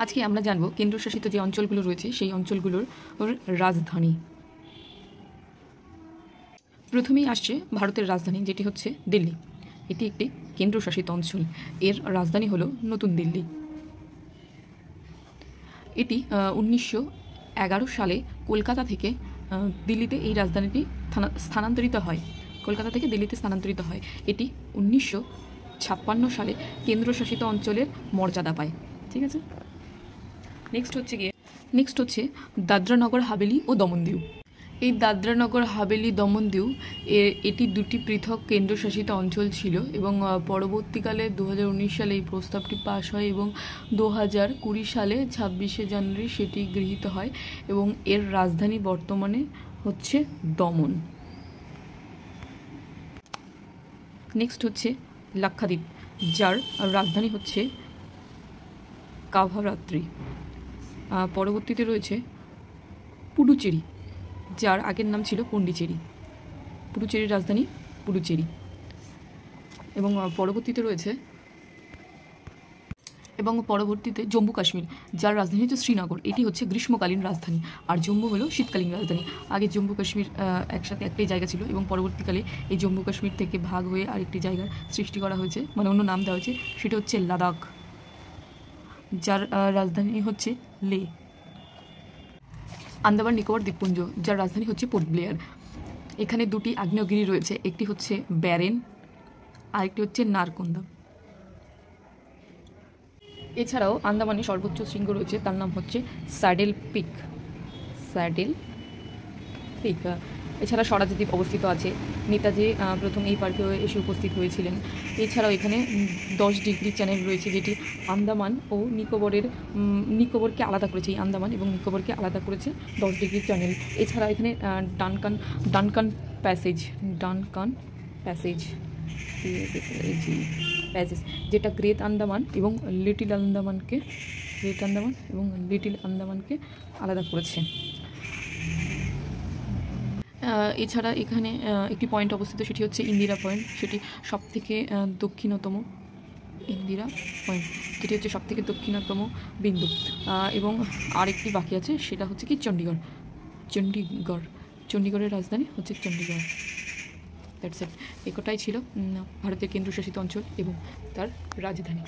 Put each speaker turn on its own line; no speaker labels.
আজকে আমরা জানব কেন্দ্রশাসিত যে অঞ্চলগুলো রয়েছে সেই অঞ্চলগুলোর রাজধানী। প্রথমেই আসছে ভারতের রাজধানী, যেটি হচ্ছে দিল্লি। এটি একটি কেন্দ্রশাসিত অঞ্চল। এর রাজধানী হলো নতুন দিল্লি। এটি 1911 সালে কলকাতা থেকে দিল্লিতে এই রাজধানীটি স্থানান্তরিত হয়। কলকাতা থেকে দিল্লিতে স্থানান্তরিত হয়। এটি 1956 সালে কেন্দ্রশাসিত অঞ্চলের মর্যাদা পায়। ঠিক আছে, নেক্সট হচ্ছে দাদরা নগর হাভেলি ও দমন দিউ। এই দাদরা নগর হাভেলি দমন দিউ এটি দুটি পৃথক কেন্দ্রশাসিত অঞ্চল ছিল এবং পরবর্তীকালে 2019 সালে এই প্রস্তাবটি পাশ হয় এবং 2020 সালে 26শে জানুয়ারি সেটি গৃহীত হয় এবং এর রাজধানী বর্তমানে হচ্ছে দমন। নেক্সট হচ্ছে লাক্ষাদ্বীপ, যার রাজধানী হচ্ছে কাভারাত্রি। পরবর্তীতে রয়েছে পুডুচেরি, যার আগের নাম ছিল পন্ডিচেরি। পুডুচেরির রাজধানী পুডুচেরি। এবং পরবর্তীতে জম্মু কাশ্মীর, যার রাজধানী হচ্ছে শ্রীনগর। এটি হচ্ছে গ্রীষ্মকালীন রাজধানী, আর জম্মু হলো শীতকালীন রাজধানী। আগে জম্মু কাশ্মীর একসাথে একটাই জায়গা ছিল এবং পরবর্তীকালে এই জম্মু কাশ্মীর থেকে ভাগ হয়ে আরেকটি জায়গার সৃষ্টি করা হয়েছে, মানে অন্য নাম দেওয়া হয়েছে। সেটা হচ্ছে লাদাখ, যার রাজধানী হচ্ছে লে। আন্দামান নিকোবর দ্বীপপুঞ্জ, যার রাজধানী হচ্ছে পোর্ট ব্লেয়ার। এখানে দুটি আগ্নেয়গিরি রয়েছে, একটি হচ্ছে ব্যারেন, আরেকটি হচ্ছে নারকন্দা। এছাড়াও আন্দামানে সর্বোচ্চ শৃঙ্গ রয়েছে, তার নাম হচ্ছে স্যাডেল পিক। এছাড়া স্বরাজ দ্বীপ অবস্থিত আছে। নেতাজি প্রথম এই পার্কে এসে উপস্থিত হয়েছিলেন। এছাড়াও এখানে 10 ডিগ্রি চ্যানেল রয়েছে, যেটি আন্দামান ও নিকোবরকে আলাদা করেছে। এই আন্দামান এবং নিকোবরকে আলাদা করেছে 10 ডিগ্রি চ্যানেল। এছাড়া এখানে ডানকান প্যাসেজ যেটা গ্রেট আন্দামান এবং লিটিল আন্দামানকে আলাদা করেছে। এছাড়া এখানে একটি পয়েন্ট অবস্থিত, সেটি হচ্ছে ইন্দিরা পয়েন্ট। সেটি সবথেকে দক্ষিণতম বিন্দু। এবং আরেকটি বাকি আছে, সেটা হচ্ছে কি চণ্ডীগড়ের রাজধানী হচ্ছে চণ্ডীগড়। That's it. একটাই ছিল ভারতের কেন্দ্রশাসিত অঞ্চল এবং তার রাজধানী।